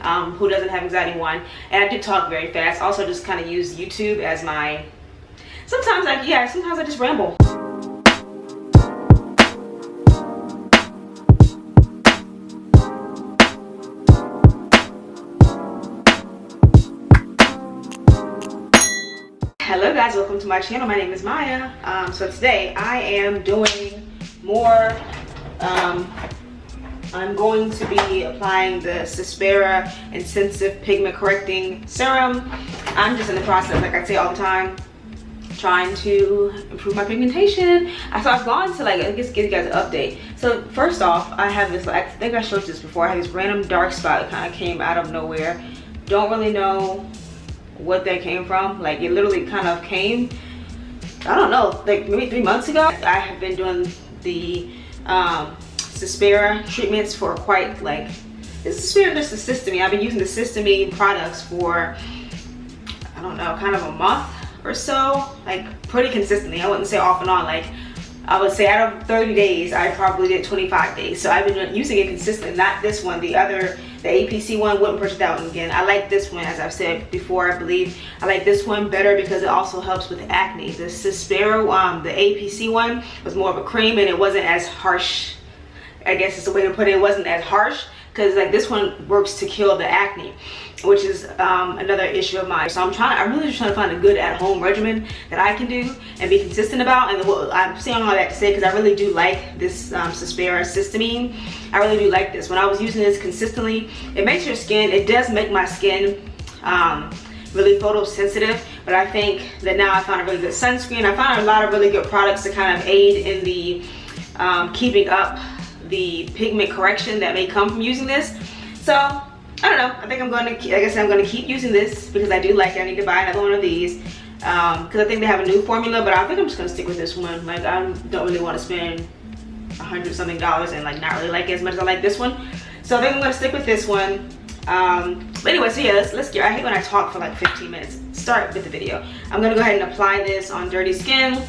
who doesn't have anxiety 1. And I do talk very fast. Also just kind of use YouTube as my, sometimes I just ramble. Hello guys, welcome to my channel. My name is Maya. So today I am doing more, I'm going to be applying the Cyspera Intensive Pigment Correcting Serum. I'm just in the process, like I say all the time, trying to improve my pigmentation. So I've gone to, like, I guess give you guys an update. So first off, I have this, I think I showed you this before, I have this random dark spot that kind of came out of nowhere. Don't really know what that came from. Like, it literally kind of came, I don't know, like maybe 3 months ago. I have been doing the Cyspera treatments for quite, like, it's Cyspera, just the Cysteamine. I've been using the Cysteamine products for, I don't know, kind of a month or so, like pretty consistently. I wouldn't say off and on, like I would say out of 30 days I probably did 25 days. So I've been using it consistently. Not this one, the other, the APC one. Wouldn't purchase that one again. I like this one, as I've said before, I believe. I like this one better because it also helps with acne. The Cyspera, the APC one was more of a cream and it wasn't as harsh. I guess is the way to put it. It wasn't as harsh because, like, this one works to kill the acne, which is another issue of mine. So I'm really just trying to find a good at-home regimen that I can do and be consistent about. And I'm saying all that to say because I really do like this Cyspera Cysteamine. I really do like this. When I was using this consistently, it makes your skin, it does make my skin really photosensitive, but I think that now I found a really good sunscreen. I found a lot of really good products to kind of aid in the keeping up the pigment correction that may come from using this. So I don't know, I think I'm going to, like I said, I'm going to keep using this because I do like it. I need to buy another one of these because I think they have a new formula, but I think I'm just going to stick with this one. Like, I don't really want to spend $100-something and, like, not really like it as much as I like this one. So I think I'm going to stick with this one. But anyway, so yeah, let's get, I hate when I talk for like 15 minutes. Start with the video. I'm going to go ahead and apply this on dirty skin.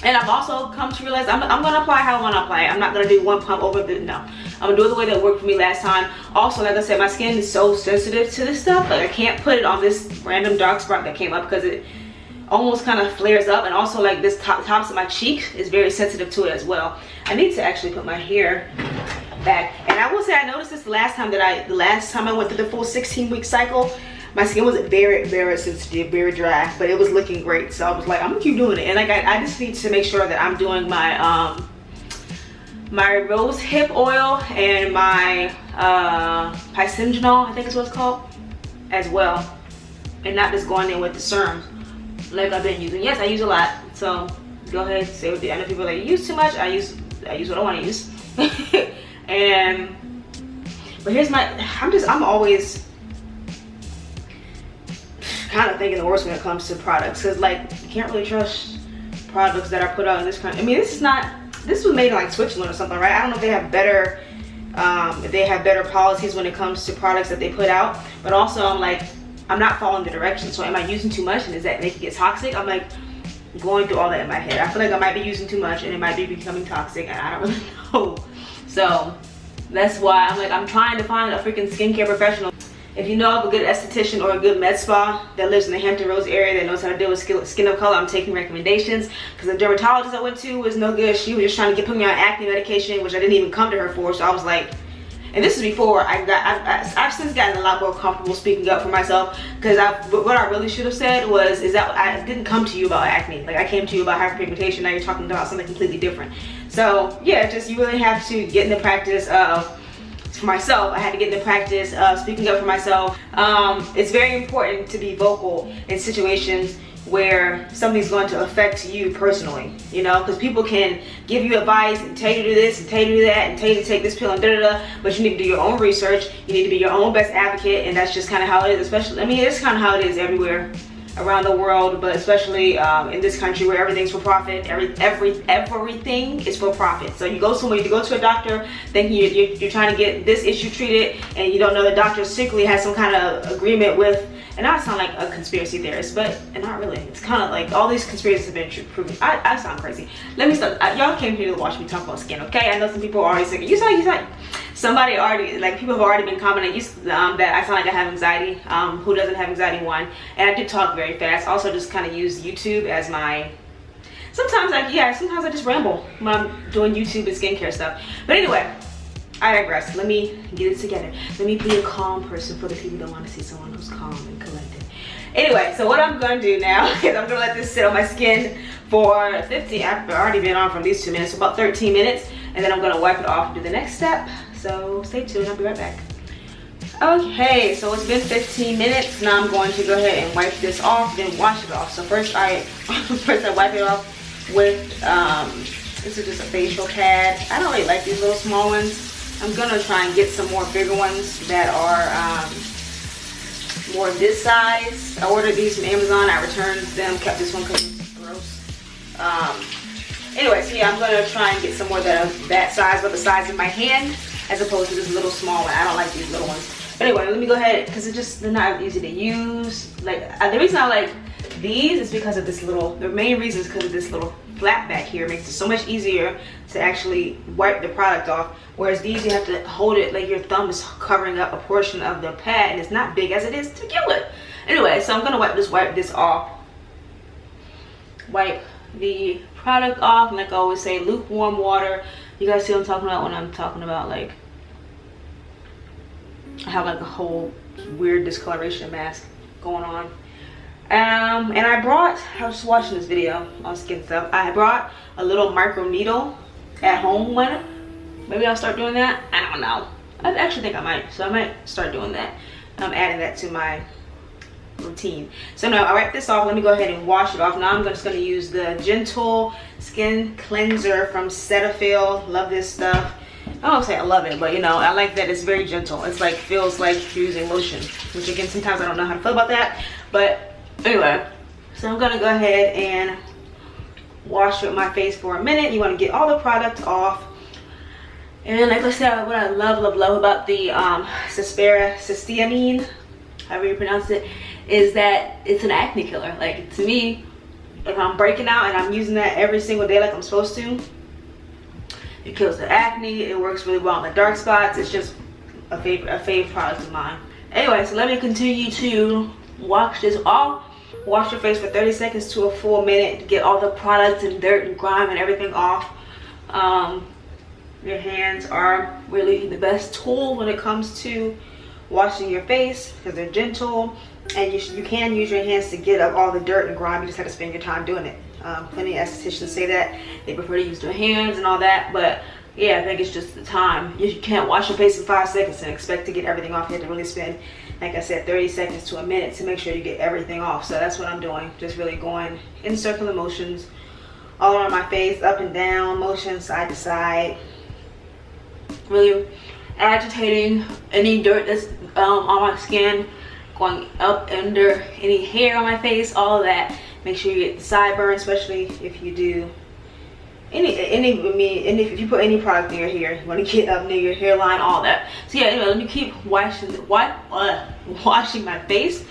And I've also come to realize I'm going to apply how I want to apply it. I'm not going to do one pump over the, no. I'm going to do it the way that worked for me last time. Also, like I said, my skin is so sensitive to this stuff. Like, I can't put it on this random dark spot that came up because it almost kind of flares up. And also, like, this tops of my cheek is very sensitive to it as well. I need to actually put my hair back. And I will say I noticed this the last time I went through the full 16-week cycle. My skin was very, very sensitive, very dry, but it was looking great. So I was like, I'm gonna keep doing it. And like, I just need to make sure that I'm doing my my rose hip oil and my pycyngenol, I think is what it's called, as well, and not just going in with the serum like I've been using. Yes, I use a lot. So go ahead, say what the other people that use too much. I use what I want to use. But here's my, I'm always kind of thinking the worst when it comes to products, because, like, you can't really trust products that are put out in this country. I mean, this was made in, like, Switzerland or something, right? I don't know if they have better policies when it comes to products that they put out, but also I'm not following the directions. So am I using too much, and does that make it get toxic? I'm like going through all that in my head. I feel like I might be using too much and it might be becoming toxic, and I don't really know. So that's why I'm trying to find a freaking skincare professional. If you know of a good esthetician or a good med spa that lives in the Hampton Roads area that knows how to deal with skin of color, I'm taking recommendations, because the dermatologist I went to was no good. She was just trying to put me on acne medication, which I didn't even come to her for. So I was like, and this is before I've since gotten a lot more comfortable speaking up for myself, because what I really should have said is that I didn't come to you about acne. Like, I came to you about hyperpigmentation. Now you're talking about something completely different. So yeah, just you really have to get in the practice of, for myself, I had to get in the practice of speaking up for myself. It's very important to be vocal in situations where something's going to affect you personally, you know, because people can give you advice and tell you to do this and tell you to do that and tell you to take this pill and da-da-da, but you need to do your own research. You need to be your own best advocate, and that's just kind of how it is. Especially, I mean, it's kind of how it is everywhere around the world, but especially in this country where everything's for profit. Everything is for profit. So you go somewhere, you go to a doctor thinking you're trying to get this issue treated, and you don't know the doctor secretly has some kind of agreement with, and I sound like a conspiracy theorist, but not really. It's kind of like all these conspiracies have been proven. I sound crazy. Let me stop. Y'all came here to watch me talk about skin, okay? I know some people are already sick. You say. So somebody already, like people have already been commenting that I sound like I have anxiety. Who doesn't have anxiety? One, and I do talk very fast. Also, just kind of use YouTube as my. Sometimes I just ramble when I'm doing YouTube and skincare stuff. But anyway, I digress. Let me get it together. Let me be a calm person for the people that want to see someone who's calm and collected. Anyway, so what I'm gonna do now is I'm gonna let this sit on my skin for 15. I've already been on for at least 2 minutes, so about 13 minutes, and then I'm gonna wipe it off and do the next step. So stay tuned. I'll be right back. Okay, so it's been 15 minutes. Now I'm going to go ahead and wipe this off, then wash it off. So first I wipe it off with this is just a facial pad. I don't really like these little small ones. I'm gonna try and get some more bigger ones that are more this size. I ordered these from Amazon. I returned them, kept this one because it's gross. Anyway, so yeah, I'm gonna try and get some more that are that size, but the size of my hand, as opposed to this little small one. I don't like these little ones. But anyway, let me go ahead, because they're not easy to use. Like the reason I like these is because of this little, the main reason is because of this little flap back here. It makes it so much easier to actually wipe the product off. Whereas these, you have to hold it like your thumb is covering up a portion of the pad, and it's not big as it is to begin with. Anyway, so I'm gonna wipe this off. Wipe the product off, and like I always say, lukewarm water. You guys see what I'm talking about when I'm talking about, like, I have like a whole weird discoloration mask going on. And I was just watching this video on skin stuff. I brought a little micro needle at home one. Maybe I'll start doing that. I don't know. I actually think I might. So I might start doing that. I'm adding that to my routine. So now I wipe this off. Let me go ahead and wash it off. Now I'm just going to use the Gentle Skin Cleanser from Cetaphil. Love this stuff. I don't say I love it, but you know, I like that it's very gentle. It's like, feels like using lotion, which again, sometimes I don't know how to feel about that. But anyway, so I'm gonna go ahead and wash with my face for a minute. You want to get all the product off. And like I said, what I love about the Cyspera Cysteamine, however you pronounce it, is that it's an acne killer. Like, to me, if I'm breaking out and I'm using that every single day like I'm supposed to, it kills the acne. It works really well on the dark spots. It's just a favorite product of mine. Anyway, so let me continue to wash this off. Wash your face for 30 seconds to a full minute to get all the products and dirt and grime and everything off. Your hands are really the best tool when it comes to washing your face, because they're gentle, and you can use your hands to get up all the dirt and grime. You just have to spend your time doing it. Plenty of estheticians say that they prefer to use their hands and all that, but yeah, I think it's just the time. You can't wash your face in 5 seconds and expect to get everything off. You have to really spend, like I said, 30 seconds to a minute to make sure you get everything off. So that's what I'm doing, just really going in circular motions all around my face, up and down, motion side to side, really agitating any dirt that's on my skin, going up under any hair on my face, all of that. Make sure you get the sideburn, especially if you do if you put any product in your hair, you want to get up near your hairline, all that. So yeah, anyway, let me keep washing my face,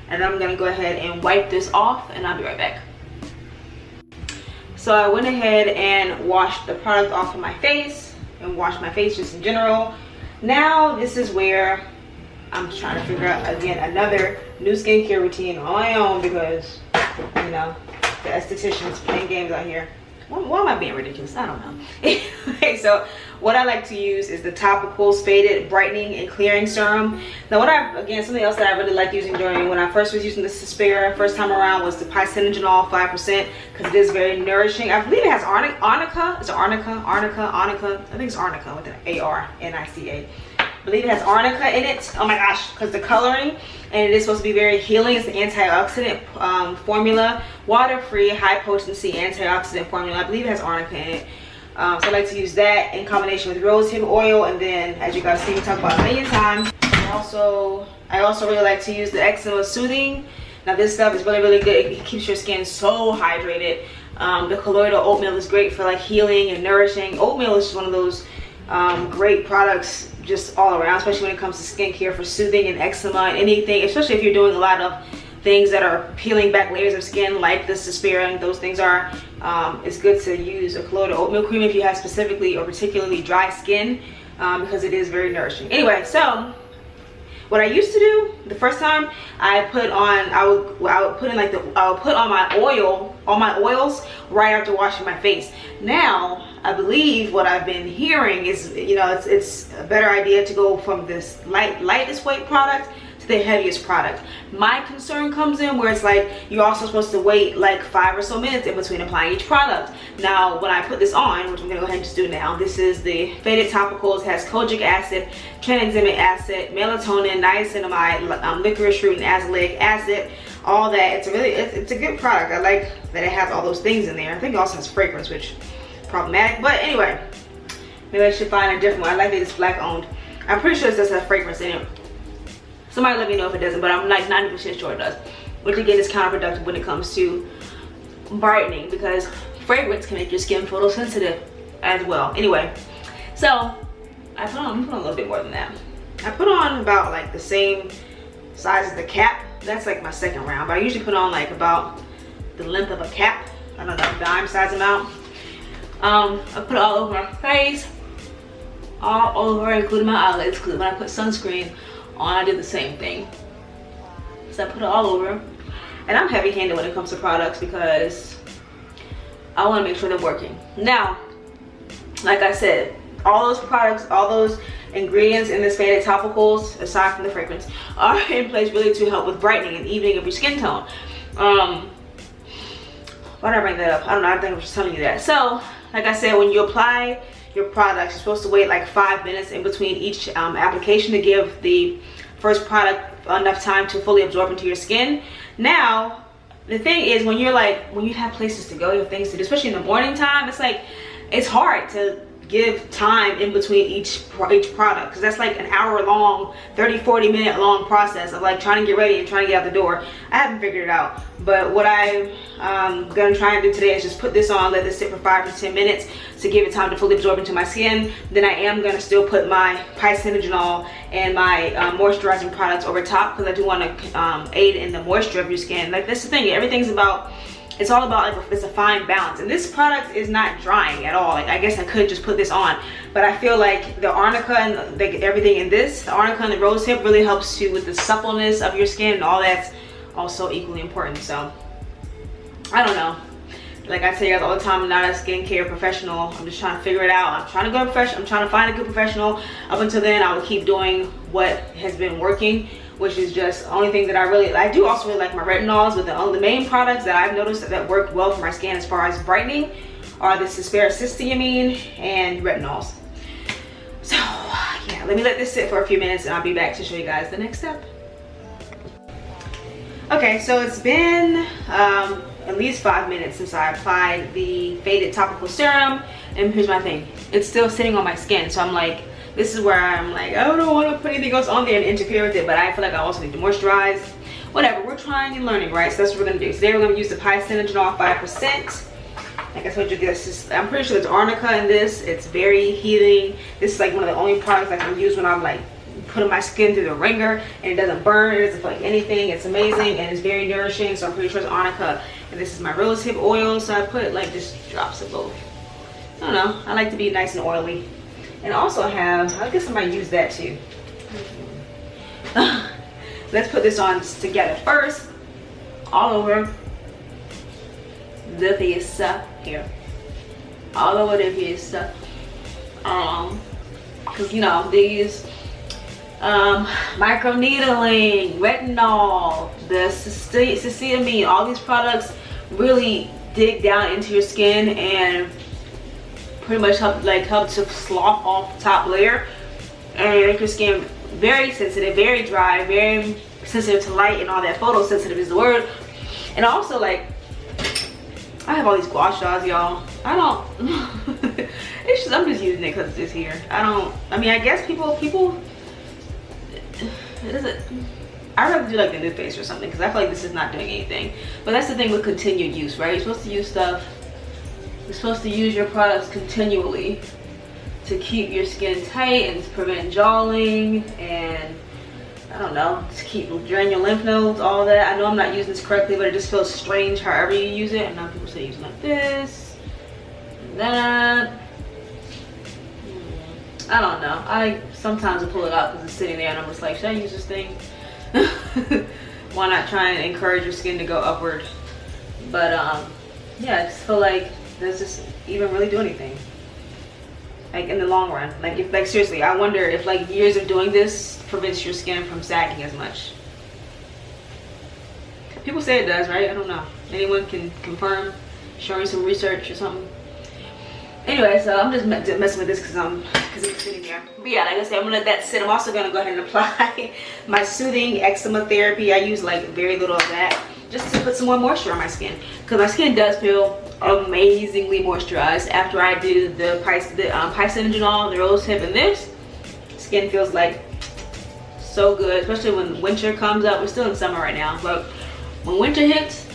and then I'm gonna go ahead and wipe this off, and I'll be right back. So I went ahead and washed the product off of my face, and washed my face just in general. Now this is where I'm trying to figure out, again, another new skincare routine on my own, because, you know, the estheticians playing games out here. Why am I being ridiculous? I don't know. Okay, so what I like to use is the Topical Faded Brightening and Clearing Serum. Now something else that I really like using during when I first was using the Cyspera first time around was the Pycinogenol 5%, because it is very nourishing. I believe it has arnica. Is it arnica? Arnica. I think it's arnica with an A-R-N-I-C-A. I believe it has arnica in it. Oh my gosh, because the coloring, and it is supposed to be very healing. It's an antioxidant formula, water-free, high-potency antioxidant formula. I believe it has arnica in it. So I like to use that in combination with rosehip oil, and then, as you guys see me talk about a million times, I also really like to use the Eczema Soothing. Now this stuff is really good. It keeps your skin so hydrated. The colloidal oatmeal is great for like healing and nourishing. Oatmeal is just one of those great products just all around, especially when it comes to skincare for soothing and eczema and anything, especially if you're doing a lot of things that are peeling back layers of skin like the Cyspera and those things are. It's good to use a colloidal oatmeal cream if you have specifically or particularly dry skin. because it is very nourishing. Anyway, so what I used to do the first time, I would put on my oils right after washing my face. Now I believe what I've been hearing is, you know, it's a better idea to go from this lightest weight product to the heaviest product. My concern comes in where it's like you're also supposed to wait like 5 or so minutes in between applying each product. Now when I put this on, which I'm gonna go ahead and just do now, this is the Faded Topicals. It has kojic acid, tranexamic acid, melatonin, niacinamide, licorice root, and azelaic acid, all that. It's a good product. I like that it has all those things in there. I think it also has fragrance, which is problematic, but anyway, maybe I should find a different one. I like that it's black owned. I'm pretty sure it does have fragrance in it. Somebody let me know if it doesn't, but I'm like 90% sure it does, which again is counterproductive when it comes to brightening, because fragrance can make your skin photosensitive as well. Anyway, so I'm putting on a little bit more than that. I put on about like the same size as the cap. That's like my second round, but I usually put on like about the length of a cap. I don't know, dime size amount. I put it all over my face, all over, including my eyelids, because when I put sunscreen on, I did the same thing. So I put it all over, and I'm heavy-handed when it comes to products because I want to make sure they're working. Now, like I said, all those products, all those ingredients in this Faded Topicals, aside from the fragrance, are in place really to help with brightening and evening of your skin tone. Why did I bring that up? I don't know, I think I was just telling you that. So, like I said, when you apply your products, you're supposed to wait like 5 minutes in between each application to give the first product enough time to fully absorb into your skin. Now, the thing is, when you have places to go, you have things to do, especially in the morning time, it's hard to give time in between each product, because that's like an hour long, 30-40 minute long process of like trying to get ready and trying to get out the door. I haven't figured it out, but what I'm gonna try and do today is just put this on, let this sit for 5 to 10 minutes to give it time to fully absorb into my skin. Then I am gonna still put my pycinogenol and my moisturizing products over top, because I do want to aid in the moisture of your skin. Like, that's the thing, it's all about like, it's a fine balance, and this product is not drying at all. Like, I guess I could just put this on, but I feel like the arnica and like everything in this, the arnica and the rosehip really helps you with the suppleness of your skin, and all that's also equally important. So I don't know, like I tell you guys all the time, I'm not a skincare professional. I'm just trying to figure it out. I'm trying to find a good professional. Up until then, I will keep doing what has been working, which is just the only thing that I do also really like my retinols, but the main products that I've noticed that work well for my skin as far as brightening are the Cyspera Cysteamine and retinols. So yeah, let me let this sit for a few minutes and I'll be back to show you guys the next step. Okay, so it's been at least 5 minutes since I applied the Faded Topical Serum, and here's my thing, it's still sitting on my skin, so I'm like, this is where I'm like, I don't want to put anything else on there and interfere with it, but I feel like I also need to moisturize. Whatever, we're trying and learning, right? So that's what we're gonna do. Today we're gonna use the pycinogenol 5%. Like I told you, I'm pretty sure there's arnica in this. It's very healing. This is like one of the only products I can use when I'm like putting my skin through the ringer, and it doesn't burn, it doesn't feel like anything. It's amazing, and it's very nourishing, so I'm pretty sure it's arnica. And this is my rosehip oil, so I put like just drops of both. I don't know, I like to be nice and oily. And also I guess I might use that too. Let's put this on together first, all over the face here, all over the face. Because you know, these microneedling, retinol, the cysteamine, all these products really dig down into your skin and pretty much help to slough off the top layer and make your skin very sensitive, very dry, very sensitive to light, and all that. Photosensitive is the word. And also, like, I have all these gua sha, y'all. I don't it's just, I'm just using it because it's here. I mean, I guess people it doesn't, I'd rather do like the New Face or something, because I feel like this is not doing anything. But that's the thing with continued use, right? You're supposed to use stuff, you're supposed to use your products continually to keep your skin tight and to prevent jawing, and I don't know, to keep drain your lymph nodes, all that. I know I'm not using this correctly, but it just feels strange however you use it. And now people say use it like this and that. I don't know. I sometimes pull it out because it's sitting there and I'm just like, should I use this thing? Why not try and encourage your skin to go upward? But yeah, I just feel like does this even really do anything? Like in the long run, like if, like seriously, I wonder if like years of doing this prevents your skin from sagging as much. People say it does, right? I don't know. Anyone can confirm, show me some research or something. Anyway, so I'm just messing with this because it's sitting there. But yeah, like I said, I'm gonna let that sit. I'm also gonna go ahead and apply my soothing eczema therapy. I use like very little of that just to put some more moisture on my skin because my skin does feel amazingly moisturized after I do the Pycinogenol, the rose hip, and this. Skin feels like so good, especially when winter comes up. We're still in summer right now, but when winter hits,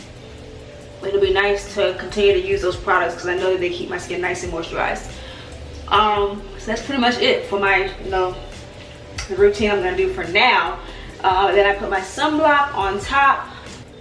it'll be nice to continue to use those products because I know that they keep my skin nice and moisturized. So that's pretty much it for my, the routine I'm gonna do for now. Then I put my sunblock on top.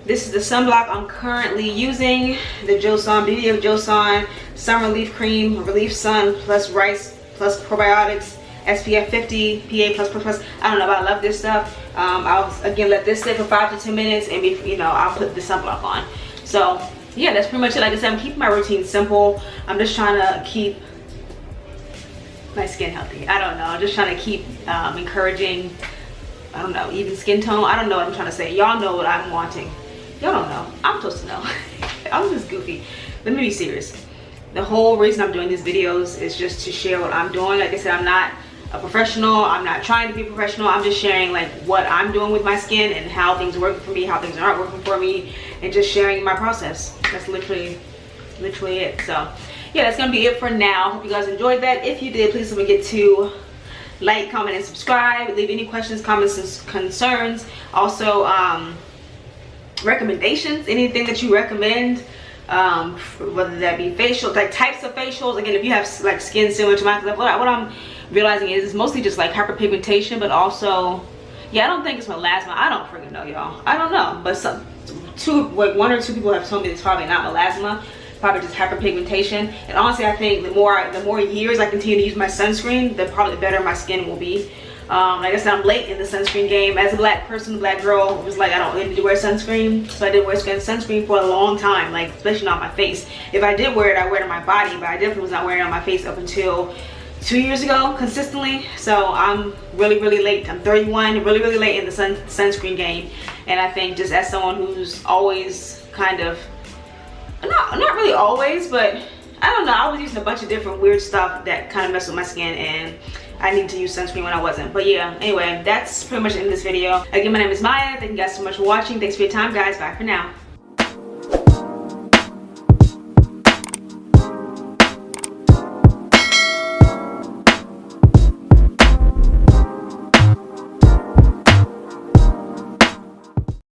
This is the sunblock I'm currently using, the Joseon, Beauty of Joseon Sun Relief Cream, Relief Sun plus Rice plus Probiotics, SPF 50, PA+++. I don't know, but I love this stuff. I'll again let this sit for 5 to 10 minutes and I'll put the sunblock on. So yeah, that's pretty much it. Like I said, I'm keeping my routine simple. I'm just trying to keep my skin healthy. I don't know, I'm just trying to keep encouraging, I don't know, even skin tone. I don't know what I'm trying to say. Y'all know what I'm wanting. Y'all don't know. I'm supposed to know. I'm just goofy. Let me be serious. The whole reason I'm doing these videos is just to share what I'm doing. Like I said, I'm not a professional. I'm not trying to be professional. I'm just sharing like what I'm doing with my skin and how things are working for me, how things aren't working for me, and just sharing my process. That's literally it. So yeah, that's gonna be it for now. Hope you guys enjoyed that. If you did, please don't forget to like, comment, and subscribe. Leave any questions, comments, and concerns. Also, recommendations, anything that you recommend, whether that be facial, like types of facials. Again, if you have like skin similar to mine, what I'm realizing is it's mostly just like hyperpigmentation, but also, yeah, I don't think it's melasma. I don't freaking know, y'all. I don't know, but one or two people have told me it's probably not melasma, probably just hyperpigmentation. And honestly, I think the more years I continue to use my sunscreen, the probably better my skin will be. Like I said, I'm late in the sunscreen game. As a black person, black girl, it was like I don't need to wear sunscreen, so I didn't wear sunscreen for a long time, like especially not on my face. If I did wear it, I wear it on my body, but I definitely was not wearing it on my face up until 2 years ago consistently. So I'm really late. I'm 31, really late in the sunscreen game. And I think just as someone who's always kind of, not really always, but I don't know, I was using a bunch of different weird stuff that kind of messed with my skin, and I need to use sunscreen when I wasn't. But yeah, anyway, that's pretty much the end of this video. Again, my name is Maya. Thank you guys so much for watching. Thanks for your time, guys. Bye for now.